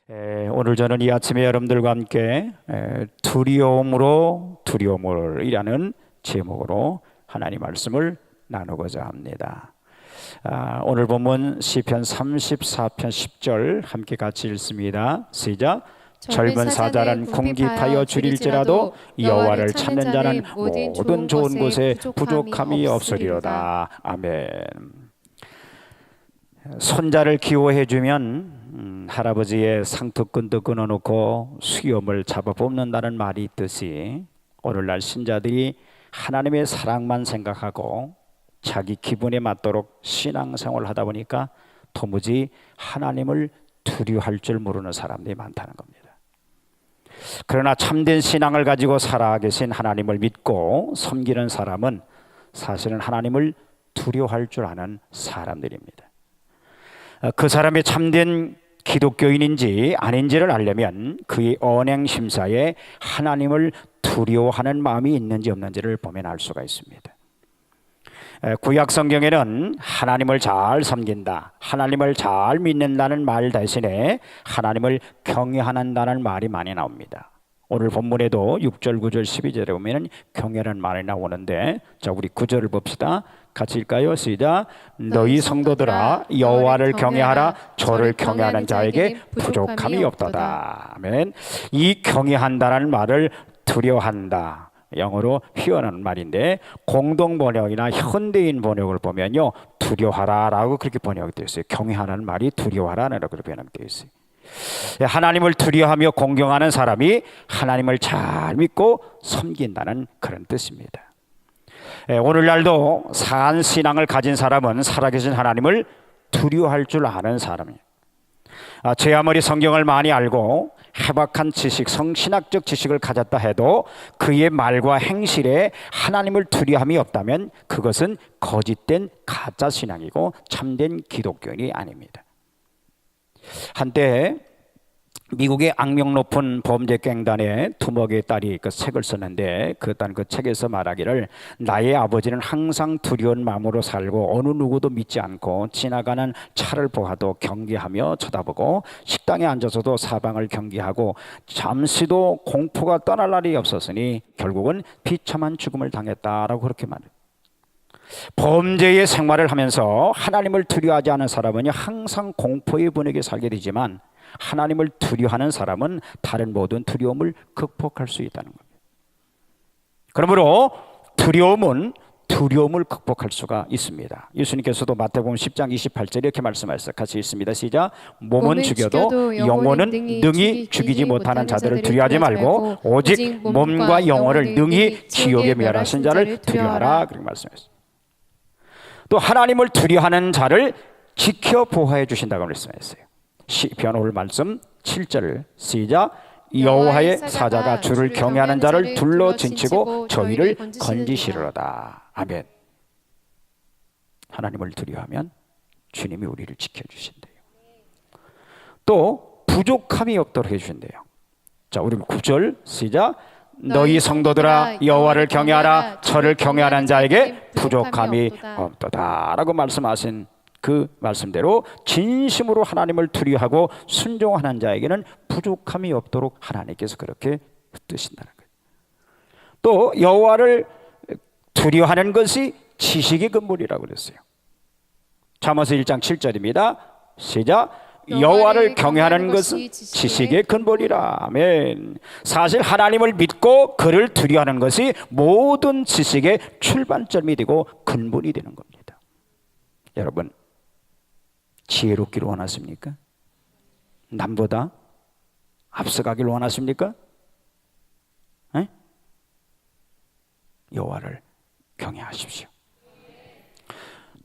오늘 저는 이 아침에 여러분들과 함께 두려움으로 두려움을이라는 제목으로 하나님 말씀을 나누고자 합니다. 오늘 본문 시편 34편 10절 함께 같이 읽습니다. 시작. 젊은 사자는 궁핍하여 줄일지라도 여호와를 찾는 자는 모든 좋은 곳에 부족함이 없으리로다. 아멘. 손자를 기호해주면 할아버지의 상투끈도 끊어놓고 수염을 잡아 뽑는다는 말이 있듯이 오늘날 신자들이 하나님의 사랑만 생각하고 자기 기분에 맞도록 신앙생활을 하다 보니까 도무지 하나님을 두려워할 줄 모르는 사람들이 많다는 겁니다. 그러나 참된 신앙을 가지고 살아계신 하나님을 믿고 섬기는 사람은 사실은 하나님을 두려워할 줄 아는 사람들입니다. 그 사람이 참된 기독교인인지 아닌지를 알려면 그의 언행 심사에 하나님을 두려워하는 마음이 있는지 없는지를 보면 알 수가 있습니다. 구약 성경에는 하나님을 잘 섬긴다, 하나님을 잘 믿는다는 말 대신에 하나님을 경외한다는 말이 많이 나옵니다. 오늘 본문에도 6절, 9절, 12절에 보면 경외라는 말이 나오는데, 자, 우리 9절을 봅시다. 같이 읽까요? 시작. 너희 성도들아 여호와를 경외하라. 저를 경외하는 자에게 부족함이 없도다. 아멘. 이 경외한다는 말을 두려워한다, 영어로 fear라는 말인데, 공동 번역이나 현대인 번역을 보면요, 두려워하라라고 그렇게 번역되어 있어요. 경외하라는 말이 두려워하라라고 그렇게 번역되어 있어요. 하나님을 두려워하며 공경하는 사람이 하나님을 잘 믿고 섬긴다는 그런 뜻입니다. 오늘날도 산 신앙을 가진 사람은 살아계신 하나님을 두려워할 줄 아는 사람이에요. 제 아무리 성경을 많이 알고 해박한 지식, 성신학적 지식을 가졌다 해도 그의 말과 행실에 하나님을 두려움이 없다면 그것은 거짓된 가짜 신앙이고 참된 기독교인이 아닙니다. 한때 미국의 악명 높은 범죄 갱단의 두목의 딸이 그 책을 썼는데, 그 책에서 말하기를, 나의 아버지는 항상 두려운 마음으로 살고 어느 누구도 믿지 않고 지나가는 차를 보아도 경계하며 쳐다보고 식당에 앉아서도 사방을 경계하고 잠시도 공포가 떠날 날이 없었으니 결국은 비참한 죽음을 당했다라고 그렇게 말해요. 범죄의 생활을 하면서 하나님을 두려워하지 않은 사람은 항상 공포의 분위기에 살게 되지만, 하나님을 두려워하는 사람은 다른 모든 두려움을 극복할 수 있다는 겁니다. 그러므로 두려움을 극복할 수가 있습니다. 예수님께서도 마태복음 10장 28절에 이렇게 말씀하셨어요. 같이 읽습니다. 시작. 몸은 죽여도 영혼은 능히 죽이지 못하는 자들을 두려워하지 말고 오직 몸과 영혼을 능히 지옥에 멸하신 자를 두려워하라, 그렇게 말씀하셨어요. 또 하나님을 두려워하는 자를 지켜 보호해 주신다고 말씀했어요. 시편 오늘 말씀 7절 시작. 여호와의 사자가 주를 경외하는 자를 둘러 진치고 저희를 건지시리로다. 아멘. 하나님을 두려워하면 주님이 우리를 지켜주신대요. 또 부족함이 없도록 해주신대요. 자, 우리 9절 시작. 너희 성도들아 여호와를 경외하라. 저를 경외하는 자에게 부족함이 없도다 라고 말씀하신 그 말씀대로 진심으로 하나님을 두려워하고 순종하는 자에게는 부족함이 없도록 하나님께서 그렇게 뜻신다는 거예요. 또 여호와를 두려워하는 것이 지식의 근본이라고 그랬어요. 잠언서 1장 7절입니다. 시작. 여호와를 경외하는 것은 지식의 근본이라. 아멘. 사실 하나님을 믿고 그를 두려워하는 것이 모든 지식의 출발점이 되고 근본이 되는 겁니다. 여러분, 지혜롭기를 원하십니까? 남보다 앞서가기를 원하십니까? 에? 여호와를 경외하십시오.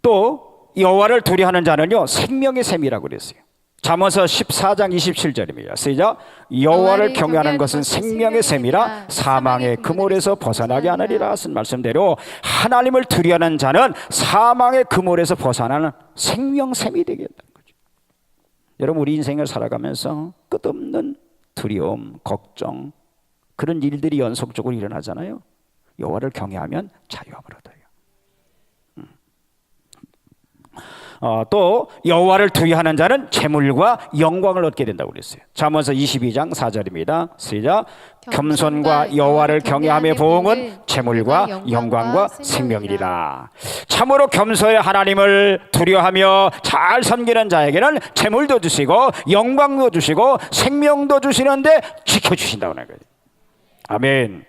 또 여호와를 두려워하는 자는요 생명의 샘이라고 그랬어요. 잠언서 14장 27절입니다. 시작. 여호와를 경외하는 것은 생명의 샘이라 사망의 그물에서 벗어나게 하느니라 쓴 말씀대로 하나님을 두려워하는 자는 사망의 그물에서 벗어나는 생명샘이 되겠다는 거죠. 여러분, 우리 인생을 살아가면서 끝없는 두려움, 걱정, 그런 일들이 연속적으로 일어나잖아요. 여호와를 경외하면 자유함을 얻어요. 또 여호와를 두려워하는 자는 재물과 영광을 얻게 된다고 그랬어요. 잠언서 22장 4절입니다. 시작. 겸손과 여호와를 경외함의 보응은 재물과 영광과 생명이리라. 참으로 겸손히 하나님을 두려워하며 잘 섬기는 자에게는 재물도 주시고 영광도 주시고 생명도 주시는데 지켜주신다고 하는 거예요. 아멘.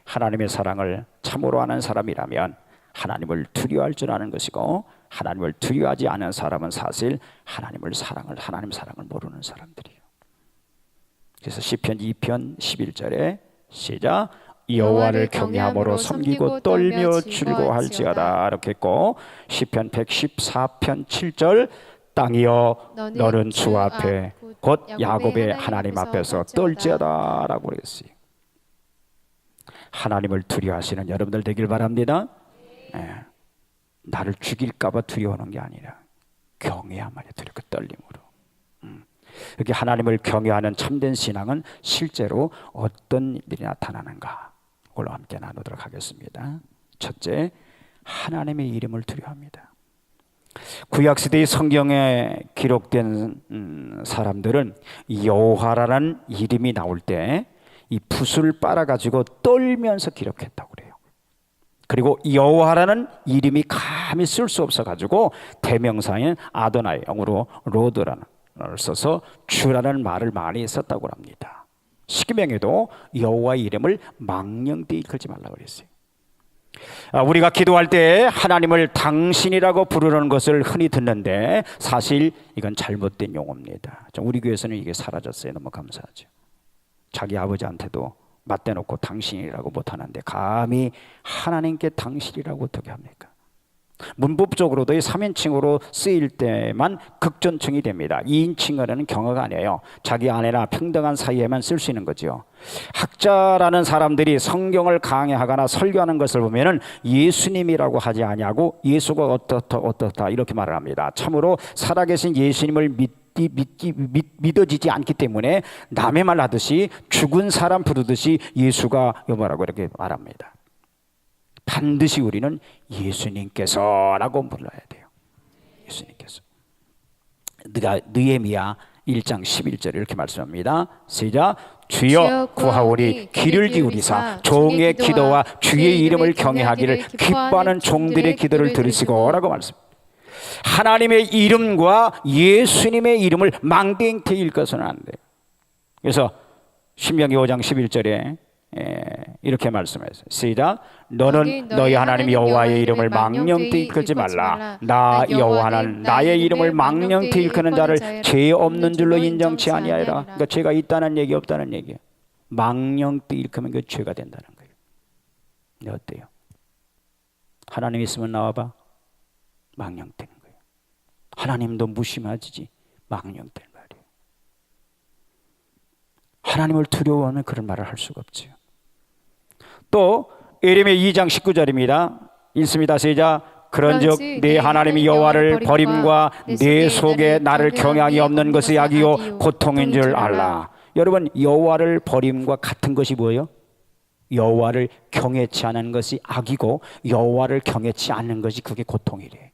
하나님의 사랑을 참으로 아는 사람이라면 하나님을 두려워할 줄 아는 것이고, 하나님을 두려워하지 않은 사람은 사실 하나님 사랑을 모르는 사람들이에요. 그래서 시편 2편 11절에 시작. 여호와를 경외함으로 섬기고 떨며 즐거워할지어다 이렇게 했고, 시편 114편 7절 땅이여 너는 주 앞에 곧 야곱의 하나님 앞에서 떨지어다 라고 그랬어요. 하나님을 두려워하시는 여러분들 되길 바랍니다. 나를 죽일까봐 두려워하는 게 아니라 경외야만이 두렵고 떨림으로. 이렇게 하나님을 경외하는 참된 신앙은 실제로 어떤 일이 나타나는가, 그걸로 함께 나누도록 하겠습니다. 첫째, 하나님의 이름을 두려워합니다. 구약시대의 성경에 기록된 사람들은 여호와라는 이름이 나올 때 이 붓을 빨아가지고 떨면서 기록했다고 그래요. 그리고 여호와라는 이름이 감히 쓸 수 없어가지고 대명사인 아도나이, 영어로 로드라는 걸 써서 주라는 말을 많이 썼다고 합니다. 십계명에도 여호와의 이름을 망령되이 일컬지 말라고 그랬어요. 우리가 기도할 때 하나님을 당신이라고 부르는 것을 흔히 듣는데 사실 이건 잘못된 용어입니다. 우리 교회에서는 이게 사라졌어요. 너무 감사하죠. 자기 아버지한테도 맞대놓고 당신이라고 못하는데 감히 하나님께 당신이라고 어떻게 합니까? 문법적으로도 3인칭으로 쓰일 때만 극존칭이 됩니다. 2인칭으로는 경어가 아니에요. 자기 아내나 평등한 사이에만 쓸 수 있는 거죠. 학자라는 사람들이 성경을 강해하거나 설교하는 것을 보면은 예수님이라고 하지 아니하고 예수가 어떻다 이렇게 말을 합니다. 참으로 살아계신 예수님을 믿어지지 않기 때문에 남의 말 하듯이 죽은 사람 부르듯이 예수가 뭐라고 이렇게 말합니다. 반드시 우리는 예수님께서라고 불러야 돼요. 예수님께서. 느헤미야 1장 11절 이렇게 말씀합니다. 시작. 주여 구하오리 귀를 기울이사 종의 기도와 주의 이름을 경외하기를 기뻐하는 종들의 기도를 들으시고 라고 말씀합니다. 하나님의 이름과 예수님의 이름을 망대행태 읽어서는 안 돼요. 그래서 신명기 5장 11절에 이렇게 말씀했어요. 시작. 너는 너희 하나님 여호와의 이름을 망령되이 일컬지 말라. 나 여호와는 나의 이름을 망령되이 일컫는 자를 죄 없는 줄로 인정치 아니하리라. 그러니까 죄가 있다는 얘기 없다는 얘기예요. 망령되이 일컬면 그 죄가 된다는 거예요. 근데 어때요? 하나님 있으면 나와봐. 망령되는 거예요. 하나님도 무심하지 망령된 말이에요. 하나님을 두려워하는 그런 말을 할 수가 없죠. 또 예레미야 2장 19절입니다. 읽습니다. 시작. 그런즉 네 하나님이 여호와를 버림과 네 속에 나를 경향이 없는 것이 악이요 고통인 줄 알라. 여러분, 여호와를 버림과 같은 것이 뭐예요? 여호와를 경외치 않은 것이 악이고 여호와를 경외치 않는 것이 그게 고통이래.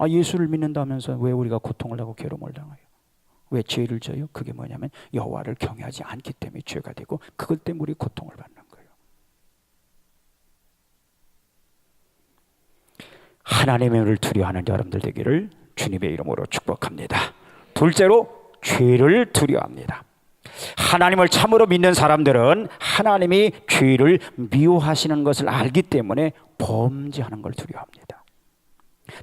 예수를 믿는다면서 왜 우리가 고통을 하고 괴로움을 당해요? 왜 죄를 져요? 그게 뭐냐면 여호와를 경외하지 않기 때문에 죄가 되고 그것 때문에 우리 고통을 받는 거예요. 하나님을 두려워하는 여러분들 되기를 주님의 이름으로 축복합니다. 둘째로 죄를 두려워합니다. 하나님을 참으로 믿는 사람들은 하나님이 죄를 미워하시는 것을 알기 때문에 범죄하는 걸 두려워합니다.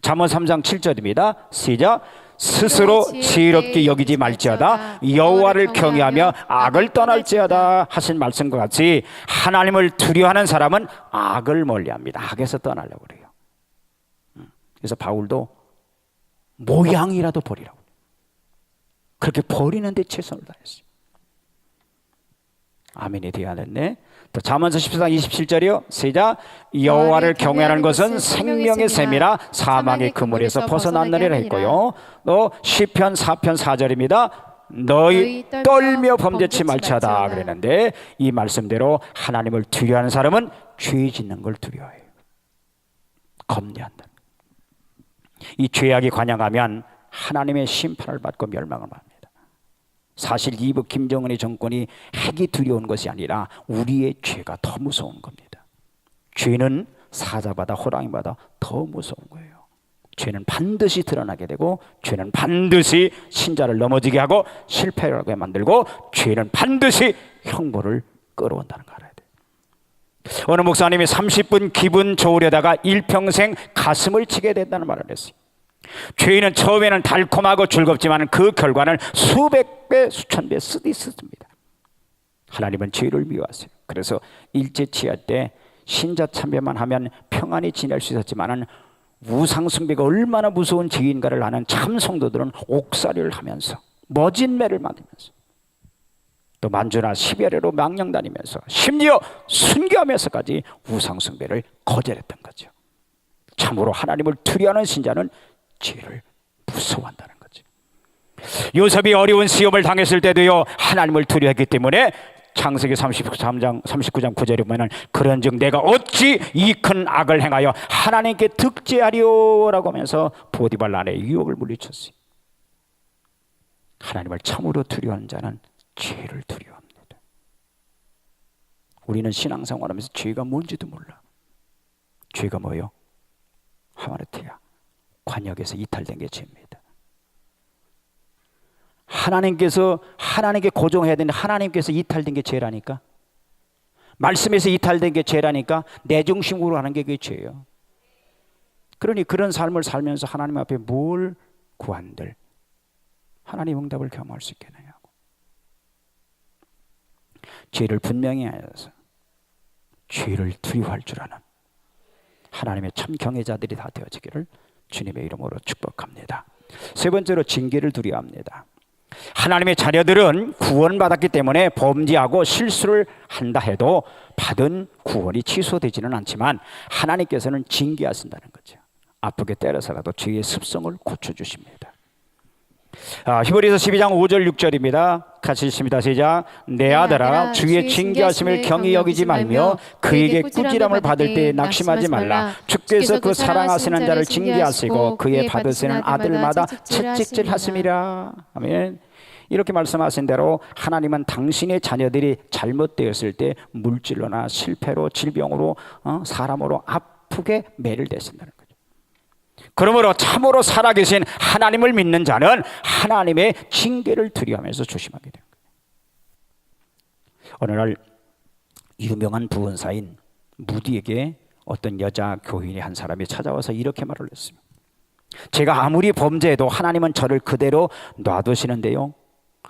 잠언 3장 7절입니다. 시작. 스스로 지혜롭게 여기지 말지어다 여호와를 경외하며 악을 떠날지어다 하신 말씀과 같이 하나님을 두려워하는 사람은 악을 멀리합니다. 악에서 떠나려고 그래요. 그래서 바울도 모양이라도 버리라고, 그렇게 버리는데 최선을 다했어요. 아멘이 되어야 됐네. 또 잠언서 14장 27절이요. 시작. 여호와를 경외하는 것은 생명의 샘이라 사망의 그물에서 벗어났느니라 했고요. 또 시편 4편 4절입니다. 너희 떨며 범죄치 말지어다 그랬는데 이 말씀대로 하나님을 두려워하는 사람은 죄 짓는 걸 두려워해요. 겁내한다. 이 죄악이 관영하면 하나님의 심판을 받고 멸망을 받습니다. 사실 이북 김정은의 정권이 핵이 두려운 것이 아니라 우리의 죄가 더 무서운 겁니다. 죄는 사자보다 호랑이보다 더 무서운 거예요. 죄는 반드시 드러나게 되고, 죄는 반드시 신자를 넘어지게 하고 실패하게 만들고, 죄는 반드시 형벌을 끌어온다는 거 알아야 돼요. 어느 목사님이 30분 기분 좋으려다가 일평생 가슴을 치게 된다는 말을 했어요. 죄는 처음에는 달콤하고 즐겁지만 그 결과는 수백 배 수천 배 쓰디쓰습니다. 하나님은 죄를 미워하세요. 그래서 일제 치할 때 신자 참배만 하면 평안히 지낼 수 있었지만 우상 숭배가 얼마나 무서운 죄인가를 아는 참 성도들은 옥살이를 하면서 멋진 매를 맞으면서 또 만주나 시베리아로 망령 다니면서 심지어 순교하면서까지 우상 숭배를 거절했던 거죠. 참으로 하나님을 두려워하는 신자는 죄를 무서워한다는 거죠. 요셉이 어려운 시험을 당했을 때도요, 하나님을 두려워했기 때문에 창세기 39장 9절에 보면 그런즉 내가 어찌 이 큰 악을 행하여 하나님께 득죄하리오라고 하면서 보디발 아내의 유혹을 물리쳤어요. 하나님을 참으로 두려워하는 자는 죄를 두려워합니다. 우리는 신앙생활하면서 죄가 뭔지도 몰라. 죄가 뭐예요? 하마르티아, 관역에서 이탈된 게 죄입니다. 하나님께 고정해야 되는데 하나님께서 이탈된 게 죄라니까. 말씀에서 이탈된 게 죄라니까. 내 중심으로 하는 게 그게 죄예요. 그러니 그런 삶을 살면서 하나님 앞에 뭘 구한들 하나님 응답을 경험할 수 있겠느냐고. 죄를 분명히 하여서 죄를 두려워할 줄 아는 하나님의 참 경외자들이 다 되어지기를 주님의 이름으로 축복합니다. 세 번째로 징계를 두려워합니다. 하나님의 자녀들은 구원받았기 때문에 범죄하고 실수를 한다 해도 받은 구원이 취소되지는 않지만 하나님께서는 징계하신다는 거죠. 아프게 때려서라도 죄의 습성을 고쳐주십니다. 히브리서 12장 5절 6절입니다. 같이 읽습니다. 시작. 내 아들아 주의 징계하심을 경히 여기지 말며 그에게 꾸지람을 받을 때 낙심하지 말라. 주께서 그 사랑하시는 자를 징계하시고 그의 받으시는 아들마다 채찍질하심이라. 아멘. 이렇게 말씀하신 대로 하나님은 당신의 자녀들이 잘못되었을 때 물질로나 실패로 질병으로 사람으로 아프게 매를 대신다는 거죠. 그러므로 참으로 살아계신 하나님을 믿는 자는 하나님의 징계를 두려워하면서 조심하게 됩니다. 어느 날 유명한 부원사인 무디에게 어떤 여자 교인이 한 사람이 찾아와서 이렇게 말을 했습니다. 제가 아무리 범죄해도 하나님은 저를 그대로 놔두시는데요,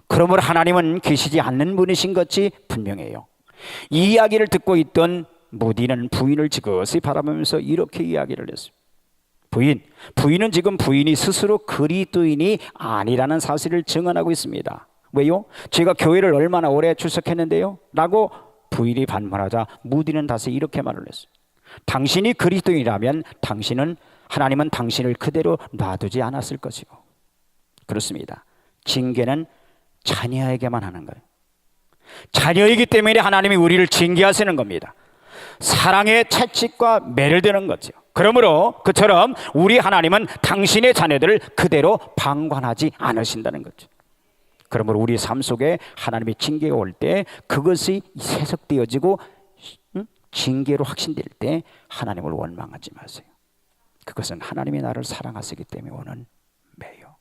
그러므로 하나님은 계시지 않는 분이신 것이 분명해요. 이 이야기를 듣고 있던 무디는 부인을 지그시 바라보면서 이렇게 이야기를 했습니다. 부인은 지금 부인이 스스로 그리스도인이 아니라는 사실을 증언하고 있습니다. 왜요? 제가 교회를 얼마나 오래 출석했는데요? 라고 부인이 반문하자 무디는 다시 이렇게 말을 했어요. 당신이 그리스도인이라면 하나님은 당신을 그대로 놔두지 않았을 것이고. 그렇습니다. 징계는 자녀에게만 하는 거예요. 자녀이기 때문에 하나님이 우리를 징계하시는 겁니다. 사랑의 채찍과 매를 드는 거죠. 그러므로 그처럼 우리 하나님은 당신의 자녀들을 그대로 방관하지 않으신다는 거죠. 그러므로 우리 삶 속에 하나님의 징계가 올 때 그것이 세속되어지고 징계로 확신될 때 하나님을 원망하지 마세요. 그것은 하나님이 나를 사랑하시기 때문에 오는 매요.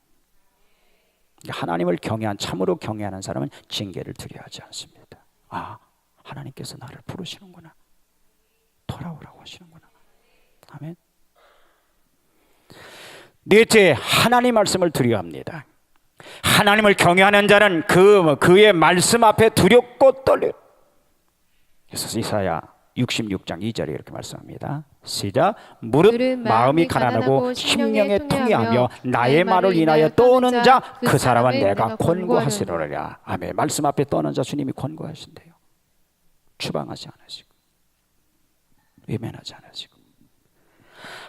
하나님을 참으로 경외하는 사람은 징계를 두려워하지 않습니다. 하나님께서 나를 부르시는구나, 돌아오라고 하시는구나. 아멘. 넷째, 하나님 말씀을 두려워합니다. 하나님을 경외하는 자는 그의 말씀 앞에 두렵고 떨려요. 그래서 이사야 66장 2절에 이렇게 말씀합니다. 시작. 무릇 마음이 가난하고 심령에 통회하며 나의 말을 인하여 떠오는 자 그 사람은 내가 권고하시리라. 아멘. 말씀 앞에 떠오는 자 주님이 권고하신대요. 추방하지 않으시고 외면하지 않으시고.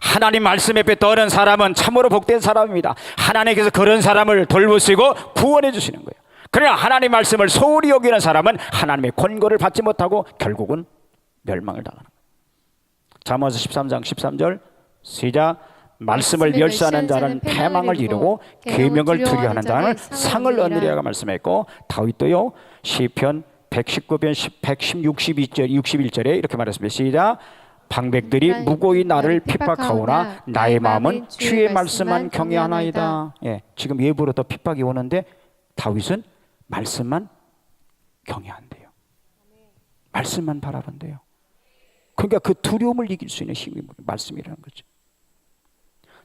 하나님 말씀 앞에 떠오는 사람은 참으로 복된 사람입니다. 하나님께서 그런 사람을 돌보시고 구원해 주시는 거예요. 그러나 하나님 말씀을 소홀히 여기는 사람은 하나님의 권고를 받지 못하고 결국은 멸망을 당하는 거예요. 잠언서 13장 13절 시작. 말씀을 멸시하는 자는 패망을 이루고 계명을 두려워하는 자는 상을 얻으리라고 말씀했고, 다윗도요 시편 119편 161절에 이렇게 말했습니다. 시작. 방백들이 무고히 나를 핍박하오나 나의 마음은 주의 말씀만 경외하나이다. 예, 지금 예부로부터 핍박이 오는데 다윗은 말씀만 경외한대요. 말씀만 바라본대요. 그러니까 그 두려움을 이길 수 있는 힘이 말씀이라는 거죠.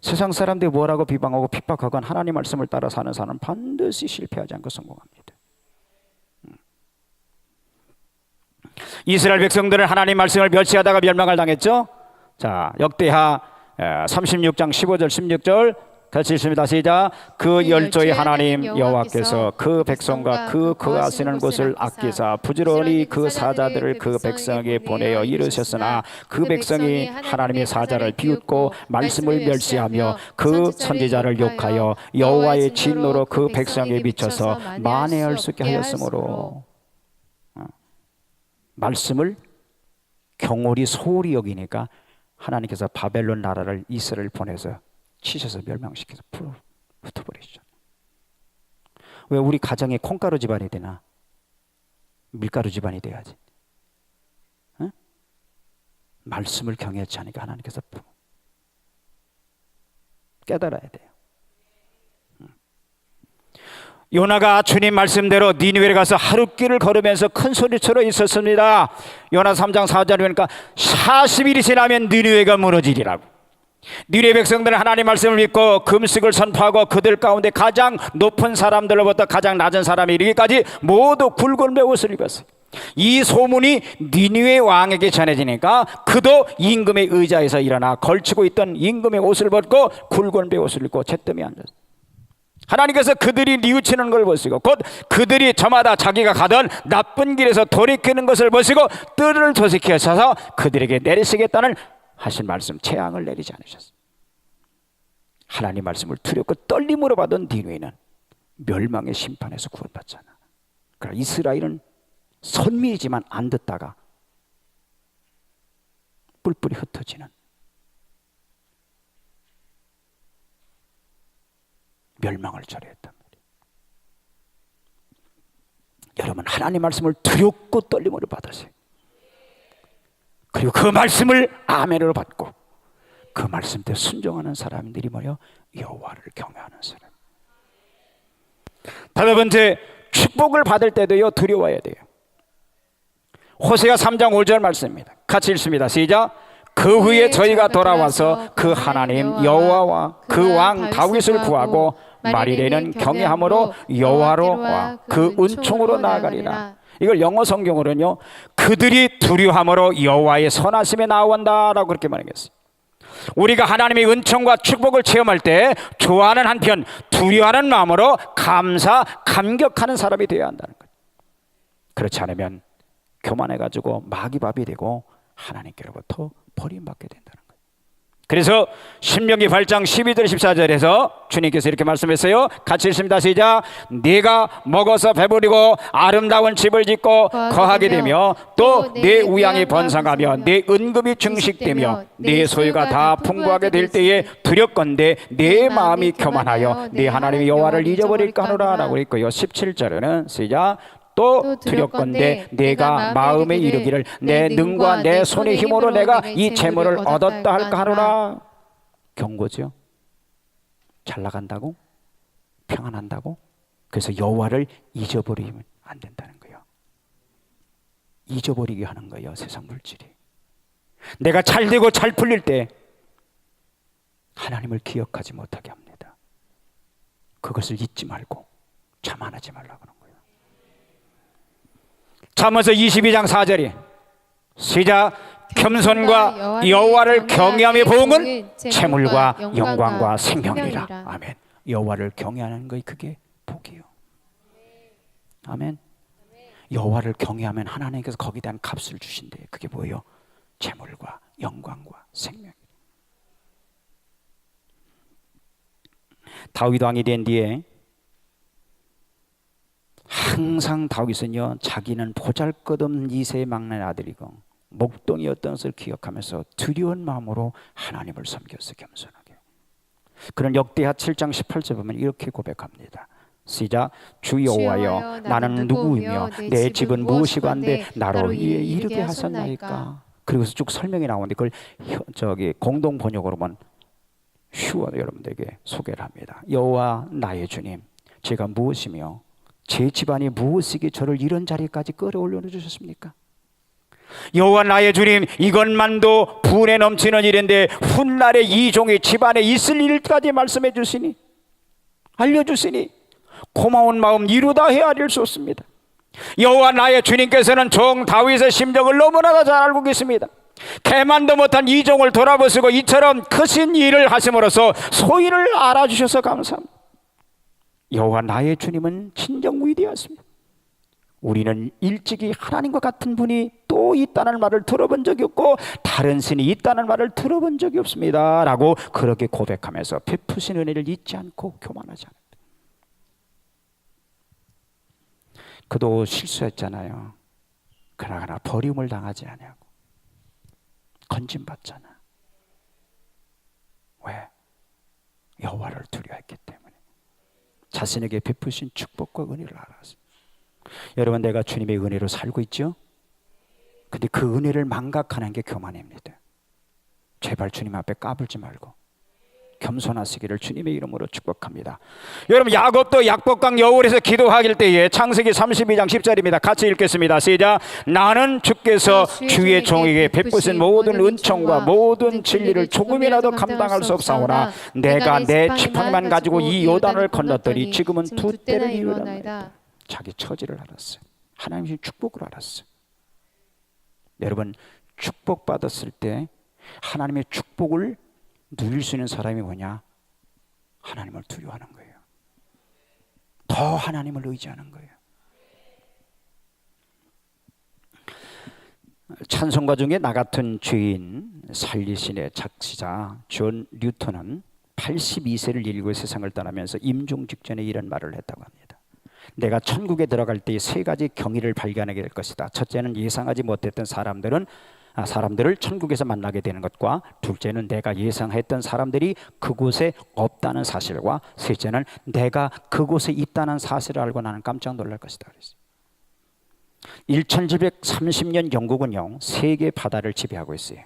세상 사람들이 뭐라고 비방하고 핍박하건 하나님 말씀을 따라 사는 사람은 반드시 실패하지 않고 성공합니다. 이스라엘 백성들은 하나님 말씀을 멸시하다가 멸망을 당했죠. 자, 역대하 36장 15절 16절 같이 읽습니다. 시작. 그 열조의 하나님 여호와께서 그 백성과 그 거하시는 곳을 아끼사 부지런히 그 사자들을 그 백성에게 보내어 이르셨으나 그 백성이 하나님의 사자를 비웃고 말씀을 멸시하며 그 선지자를 욕하여 여호와의 진노로 그 백성에 미쳐서 만회할 수 있게 하였으므로, 말씀을 경홀히 소홀히 여기니까 하나님께서 바벨론 나라를 이스라엘 보내서 치셔서 멸망시켜서 흩어버리시죠. 왜 우리 가정에 콩가루 집안이 되나? 밀가루 집안이 돼야지. 응? 말씀을 경외하지 않으니까 하나님께서 깨달아야 돼요. 요나가 주님 말씀대로 니느웨를 가서 하룻길을 걸으면서 큰 소리치러 있었습니다. 요나 3장 4절에 보니까 40일이 지나면 니느웨가 무너지리라고. 니느웨 백성들은 하나님 말씀을 믿고 금식을 선포하고 그들 가운데 가장 높은 사람들로부터 가장 낮은 사람이 이르기까지 모두 굵은 베옷을 입었어요. 이 소문이 니느웨 왕에게 전해지니까 그도 임금의 의자에서 일어나 걸치고 있던 임금의 옷을 벗고 굵은 베옷을 입고 잿더미에 앉았어요. 하나님께서 그들이 뉘우치는 걸 보시고 곧 그들이 저마다 자기가 가던 나쁜 길에서 돌이키는 것을 보시고 뜰을 조직하셔서 그들에게 내리시겠다는 하신 말씀, 재앙을 내리지 않으셨어요. 하나님 말씀을 두렵고 떨림으로 받은 니느웨는 멸망의 심판에서 구원받잖아. 그러나 이스라엘은 선미이지만 안 듣다가 뿔뿔이 흩어지는 멸망을 초래했단 말이에요. 여러분, 하나님 말씀을 두렵고 떨림으로 받으세요. 그리고 그 말씀을 아멘으로 받고 그 말씀대로 순종하는 사람들이 뭐예요? 여호와를 경외하는 사람. 다섯 번째, 축복을 받을 때도요 두려워야 돼요. 호세아 3장 5절 말씀입니다. 같이 읽습니다. 시작. 그 후에 저희가 돌아와서 그 하나님 여호와와 그 왕 다윗을 구하고 말일에는 경외함으로 여호와로와 그 은총으로 나아가리라. 이걸 영어 성경으로는요 그들이 두려움으로 여호와의 선하심에 나아온다라고 그렇게 말하겠어요. 우리가 하나님의 은총과 축복을 체험할 때 좋아하는 한편 두려워하는 마음으로 감격하는 사람이 되어야 한다는 거예요. 그렇지 않으면 교만해가지고 마귀밥이 되고 하나님께로부터 버림받게 된다는 거예요. 그래서 신명기 8장 12절 14절에서 주님께서 이렇게 말씀했어요. 같이 읽습니다. 시작. 네가 먹어서 배부리고 아름다운 집을 짓고 거하게 되며 또 내 우양이 번성하며 내 은금이 증식되며 내 소유가 다 풍부하게 될 때에 두렵건대 내 마음이 교만하여 네 하나님 여호와를 잊어버릴까 하노라 라고 있고요. 17절에는 시작. 또 두렵건대 내가 마음에 이르기를 내 능과 내 손의 힘으로 내가 이 재물을 얻었다 할까 하노라. 경고죠. 잘 나간다고? 평안한다고? 그래서 여호와를 잊어버리면 안 된다는 거예요. 잊어버리게 하는 거예요. 세상 물질이. 내가 잘 되고 잘 풀릴 때 하나님을 기억하지 못하게 합니다. 그것을 잊지 말고 자만하지 말라고 하는 거예요. 잠언서 22장 4절이 시작. 겸손과 여호와를 경외함의 보응은 재물과 영광과 생명이라. 아멘. 여호와를 경외하는 것이 그게 복이요. 아멘. 여호와를 경외하면 하나님께서 거기에 대한 값을 주신대요. 그게 뭐예요? 재물과 영광과 생명. 다윗 왕이 된 뒤에 항상 다윗은요 자기는 보잘것없는 이새의 막내 아들이고 목동이었던 것을 기억하면서 두려운 마음으로 하나님을 섬겼어. 겸손하게. 그런 역대하 7장 18절 보면 이렇게 고백합니다. 시작. 주 여호와여, 나는 누구이며 내 집은 무엇이고 한데 나로 이르게 하셨나이까. 그리고서 쭉 설명이 나오는데 그걸 공동 번역으로 보면 쉬워 여러분들에게 소개를 합니다. 여호와 나의 주님, 제가 무엇이며 제 집안이 무엇이기에 저를 이런 자리까지 끌어올려 주셨습니까? 여호와 나의 주님, 이것만도 분에 넘치는 일인데 훗날에 이 종의 집안에 있을 일까지 말씀해 주시니, 알려주시니 고마운 마음 이루다 헤아릴 수 없습니다. 여호와 나의 주님께서는 종 다윗의 심정을 너무나 잘 알고 계십니다. 개만도 못한 이 종을 돌아보시고 이처럼 크신 일을 하심으로써 소인을 알아주셔서 감사합니다. 여호와 나의 주님은 진정 위대하십니다. 우리는 일찍이 하나님과 같은 분이 또 있다는 말을 들어본 적이 없고 다른 신이 있다는 말을 들어본 적이 없습니다 라고 그렇게 고백하면서 베푸신 은혜를 잊지 않고 교만하지 않습니다. 그도 실수했잖아요. 그러나 버림을 당하지 않냐고. 건진받잖아. 왜? 여호와를 두려워했기 때문에. 자신에게 베푸신 축복과 은혜를 알았어요. 여러분, 내가 주님의 은혜로 살고 있죠? 근데 그 은혜를 망각하는 게 교만입니다. 제발 주님 앞에 까불지 말고 겸손하시기를 주님의 이름으로 축복합니다. 여러분, 야곱도 약복강 여울에서 기도하길 때에 창세기 32장 10절입니다. 같이 읽겠습니다. 시작. 나는 주께서 주의 종에게 베푸신 모든 은총과 모든 진리를 조금이라도 감당할 수 없사오나 내가 내 지팡이만 가지고 이 요단을 건넜더니 지금은 두 때를 이루었나이다. 자기 처지를 알았어요. 하나님의 축복을 알았어요. 여러분, 축복받았을 때 하나님의 축복을 누릴 수 있는 사람이 뭐냐? 하나님을 두려워하는 거예요. 더 하나님을 의지하는 거예요. 찬송가 중에 나 같은 죄인 살리신의 작시자 존 뉴턴은 82세를 일고 세상을 떠나면서 임종 직전에 이런 말을 했다고 합니다. 내가 천국에 들어갈 때 세 가지 경위를 발견하게 될 것이다. 첫째는 예상하지 못했던 사람들을 천국에서 만나게 되는 것과, 둘째는 내가 예상했던 사람들이 그곳에 없다는 사실과, 셋째는 내가 그곳에 있다는 사실을 알고 나는 깜짝 놀랄 것이다. 1730년 영국은요, 세계 바다를 지배하고 있어요.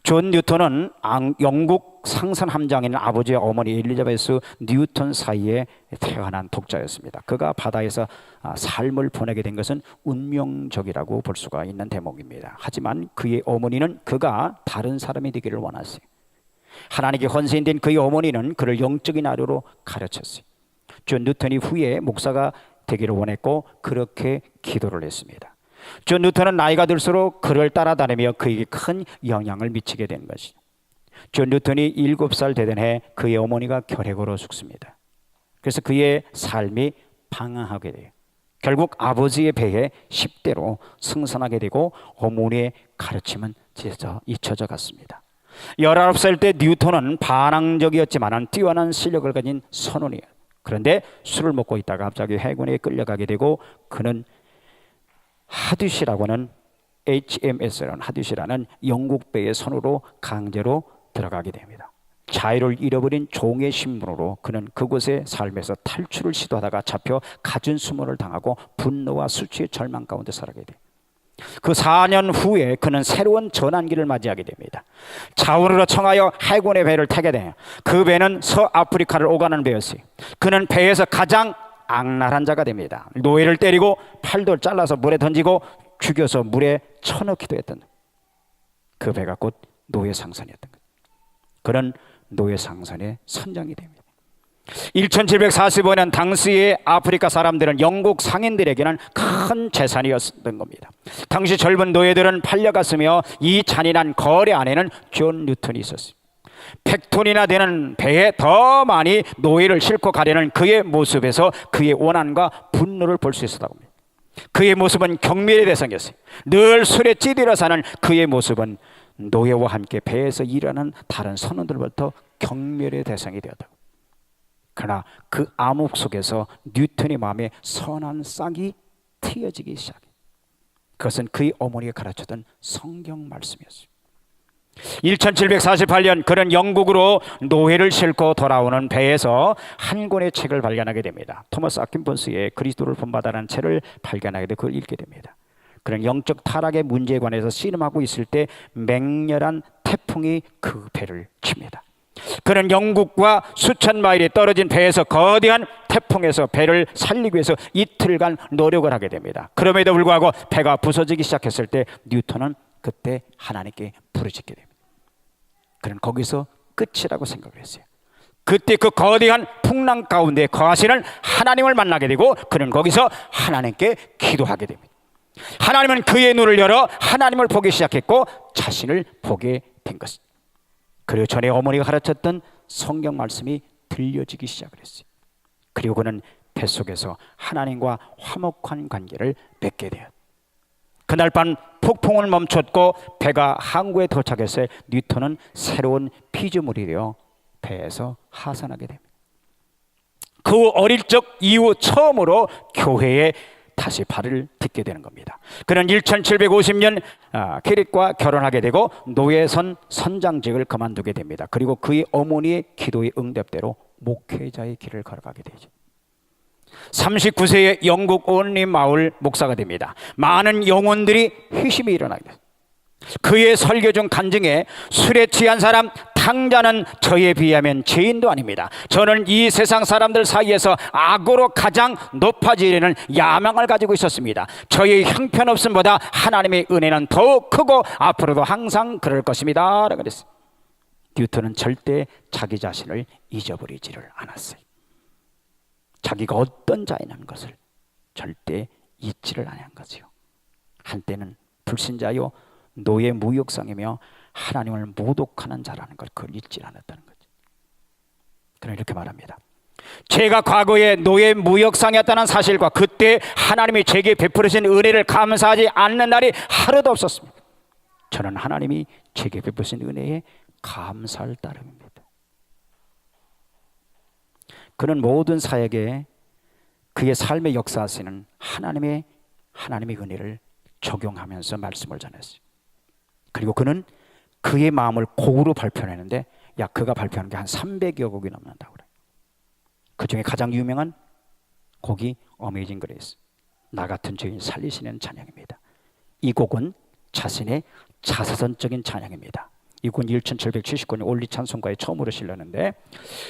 존 뉴턴은 영국 상선 함장인 아버지와 어머니 엘리자베스 뉴턴 사이에 태어난 독자였습니다. 그가 바다에서 삶을 보내게 된 것은 운명적이라고 볼 수가 있는 대목입니다. 하지만 그의 어머니는 그가 다른 사람이 되기를 원했어요. 하나님께 헌신된 그의 어머니는 그를 영적인 아류로 가르쳤어요. 존 뉴턴이 후에 목사가 되기를 원했고 그렇게 기도를 했습니다. 존 뉴턴은 나이가 들수록 그를 따라다니며 그에게 큰 영향을 미치게 된 것이죠. 존 뉴턴이 7살 되던 해 그의 어머니가 결핵으로 죽습니다. 그래서 그의 삶이 방황하게 돼요. 결국 아버지의 배에 10대로 승선하게 되고 어머니의 가르침은 잊혀져 갔습니다. 19살 때 뉴턴은 반항적이었지만 뛰어난 실력을 가진 선원이에요. 그런데 술을 먹고 있다가 갑자기 해군에 끌려가게 되고 그는 하듀시라고는 HMS라는 하듀시라는 영국 배의 선으로 강제로 들어가게 됩니다. 자유를 잃어버린 종의 신분으로 그는 그곳의 삶에서 탈출을 시도하다가 잡혀 갖은 수모를 당하고 분노와 수치의 절망 가운데 살아가게 돼요. 그 4년 후에 그는 새로운 전환기를 맞이하게 됩니다. 자원으로 청하여 해군의 배를 타게 돼요. 그 배는 서아프리카를 오가는 배였어요. 그는 배에서 가장 악랄한 자가 됩니다. 노예를 때리고 팔도 잘라서 물에 던지고 죽여서 물에 쳐넣기도 했던 그 배가 곧 노예상선이었던 거예요. 그런 노예상선의 선장이 됩니다. 1745년 당시의 아프리카 사람들은 영국 상인들에게는 큰 재산이었던 겁니다. 당시 젊은 노예들은 팔려갔으며 이 잔인한 거래 안에는 존 뉴턴이 있었어요. 100톤이나 되는 배에 더 많이 노예를 싣고 가려는 그의 모습에서 그의 원한과 분노를 볼 수 있었다고 합니다. 그의 모습은 경멸의 대상이었어요. 늘 술에 찌들어 사는 그의 모습은 노예와 함께 배에서 일하는 다른 선원들부터 경멸의 대상이 되었다고. 그러나 그 암흑 속에서 뉴턴의 마음에 선한 싹이 트여지기 시작해요. 그것은 그의 어머니가 가르쳐준 성경 말씀이었습니다. 1748년 그는 영국으로 노예를 싣고 돌아오는 배에서 한 권의 책을 발견하게 됩니다. 토마스 아킨폰스의 그리스도를 본받아라는 책을 발견하게 되고 그걸 읽게 됩니다. 그는 영적 타락의 문제에 관해서 씨름하고 있을 때 맹렬한 태풍이 그 배를 칩니다. 그는 영국과 수천 마일이 떨어진 배에서 거대한 태풍에서 배를 살리기 위해서 이틀간 노력을 하게 됩니다. 그럼에도 불구하고 배가 부서지기 시작했을 때 뉴턴은 그때 하나님께 부르짖게 됩니다. 그는 거기서 끝이라고 생각을 했어요. 그때 그 거대한 풍랑 가운데 거하시는 하나님을 만나게 되고 그는 거기서 하나님께 기도하게 됩니다. 하나님은 그의 눈을 열어 하나님을 보기 시작했고 자신을 보게 된 것입니다. 그리고 전에 어머니가 가르쳤던 성경 말씀이 들려지기 시작을 했어요. 그리고 그는 뱃속에서 하나님과 화목한 관계를 맺게 돼요. 그날 밤 폭풍을 멈췄고 배가 항구에 도착했을 때 뉴턴은 새로운 피조물이 되어 배에서 하산하게 됩니다. 그 어릴 적 이후 처음으로 교회에 다시 발을 딛게 되는 겁니다. 그는 1750년 캐릭과 결혼하게 되고 노예선 선장직을 그만두게 됩니다. 그리고 그의 어머니의 기도의 응답대로 목회자의 길을 걸어가게 되죠. 39세에 영국 온리 마을 목사가 됩니다. 많은 영혼들이 회심이 일어나게 됩니다. 그의 설교 중 간증에 술에 취한 사람 탕자는 저에 비하면 죄인도 아닙니다. 저는 이 세상 사람들 사이에서 악으로 가장 높아지려는 야망을 가지고 있었습니다. 저의 형편없음보다 하나님의 은혜는 더욱 크고 앞으로도 항상 그럴 것입니다 라고 그랬어요. 뉴턴은 절대 자기 자신을 잊어버리지를 않았어요. 자기가 어떤 자이라는 것을 절대 잊지를 않은 거지요. 한때는 불신자요 노예 무역상이며 하나님을 모독하는 자라는 걸 그걸 잊지 않았다는 거죠. 그럼 이렇게 말합니다. 제가 과거에 노예 무역상이었다는 사실과 그때 하나님이 제게 베풀으신 은혜를 감사하지 않는 날이 하루도 없었습니다. 저는 하나님이 제게 베푸신 은혜에 감사할 따름입니다. 그는 모든 사역에 그의 삶의 역사하시는 하나님의 은혜를 적용하면서 말씀을 전했어요. 그리고 그는 그의 마음을 곡으로 발표했는데 그가 발표하는 게 한 300여 곡이 넘는다고 그래요. 그 중에 가장 유명한 곡이 어메이징 그레이스, 나 같은 죄인 살리시는 찬양입니다. 이 곡은 자신의 자서전적인 찬양입니다. 이 곡은 1779년 올리 찬송가에 처음으로 실렸는데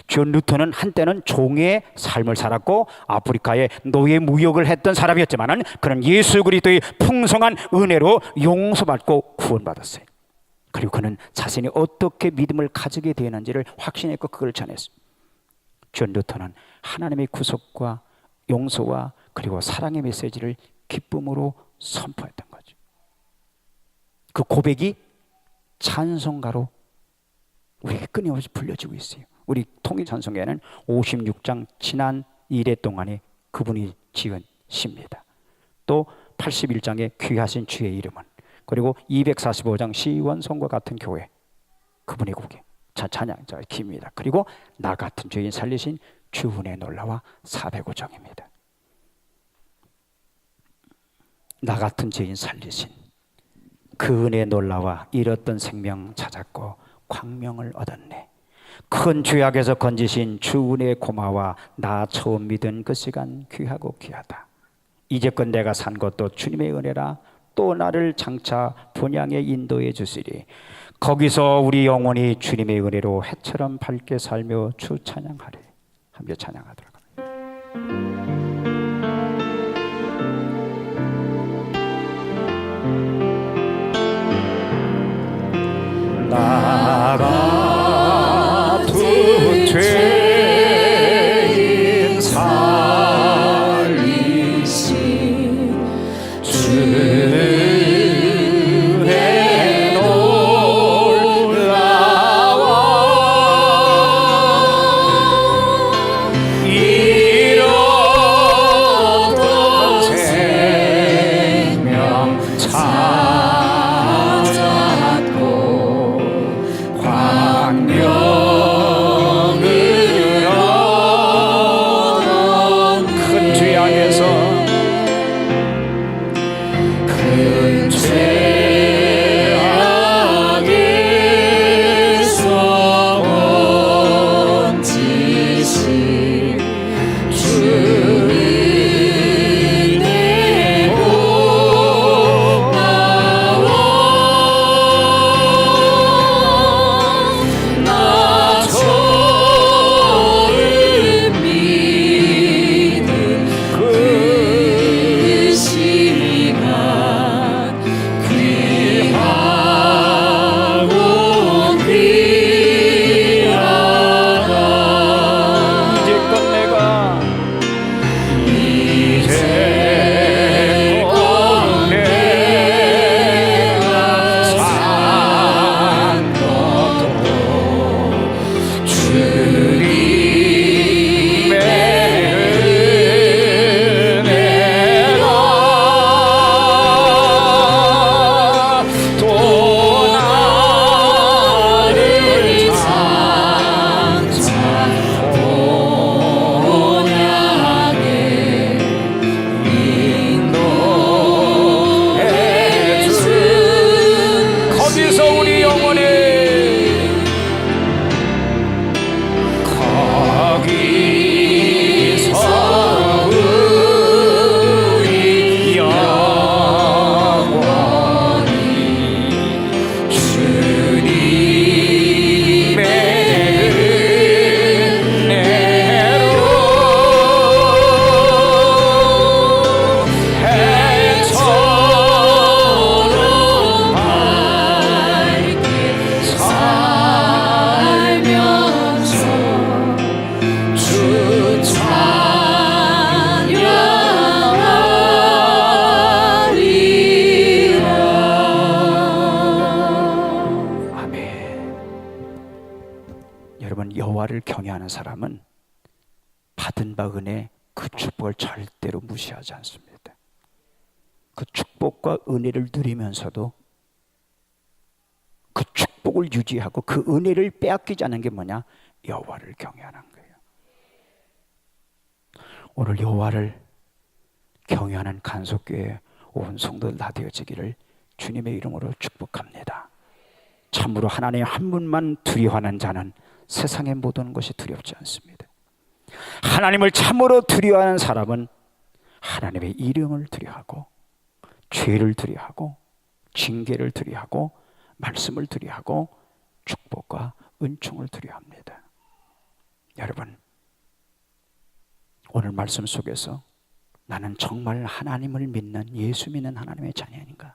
존 루터는 한때는 종의 삶을 살았고 아프리카에 노예 무역을 했던 사람이었지만 그는 예수 그리스도의 풍성한 은혜로 용서받고 구원받았어요. 그리고 그는 자신이 어떻게 믿음을 가지게 되는지를 확신했고 그걸 전했습니다. 존 루터는 하나님의 구속과 용서와 그리고 사랑의 메시지를 기쁨으로 선포했던 거죠. 그 고백이 찬송가로 우리에게 끊임없이 불려지고 있어요. 우리 통일 찬송가에는 56장 지난 이래 동안에 그분이 지은 시입니다. 또 81장의 귀하신 주의 이름은, 그리고 245장 시원성과 같은 교회, 그분의 곡에 찬양자 기입니다. 그리고 나 같은 죄인 살리신 주은혜 놀라와 405장입니다. 나 같은 죄인 살리신 그 은혜 놀라와 잃었던 생명 찾았고 광명을 얻었네. 큰 죄악에서 건지신 주 은혜 고마워. 나 처음 믿은 그 시간 귀하고 귀하다. 이제껏 내가 산 것도 주님의 은혜라. 또 나를 장차 본향에 인도해 주시리. 거기서 우리 영혼이 주님의 은혜로 해처럼 밝게 살며 주 찬양하리. 함께 찬양하도록 합니다. 나 같은 죄인 살리신 주의 놀라와 잃었던 축복하는 사람은 받은 바 은혜 그 축복을 절대로 무시하지 않습니다. 그 축복과 은혜를 누리면서도 그 축복을 유지하고 그 은혜를 빼앗기지 않는 게 뭐냐? 여호와를 경외하는 거예요. 오늘 여호와를 경외하는 간속교회 온 성도들 다 되어지기를 주님의 이름으로 축복합니다. 참으로 하나님 한 분만 두려워하는 자는 세상의 모든 것이 두렵지 않습니다. 하나님을 참으로 두려워하는 사람은 하나님의 이름을 두려워하고 죄를 두려워하고 징계를 두려워하고 말씀을 두려워하고 축복과 은총을 두려워합니다. 여러분, 오늘 말씀 속에서 나는 정말 하나님을 믿는, 예수 믿는 하나님의 자녀인가?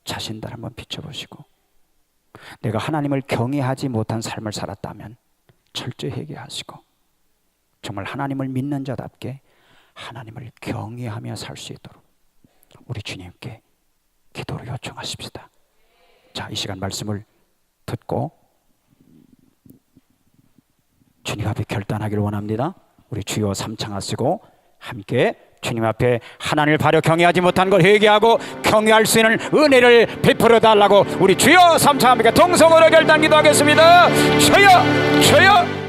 자신들 한번 비춰보시고, 내가 하나님을 경외하지 못한 삶을 살았다면 철저히 회개하시고, 정말 하나님을 믿는 자답게 하나님을 경외하며 살 수 있도록 우리 주님께 기도로 요청하십시다. 자, 이 시간 말씀을 듣고 주님 앞에 결단하기를 원합니다. 우리 주여 삼창하시고 함께 주님 앞에 하나님을 바로 경외하지 못한 걸 회개하고 경외할 수 있는 은혜를 베풀어 달라고 우리 주여 삼창합니다. 동성으로 결단 기도하겠습니다. 주여, 주여.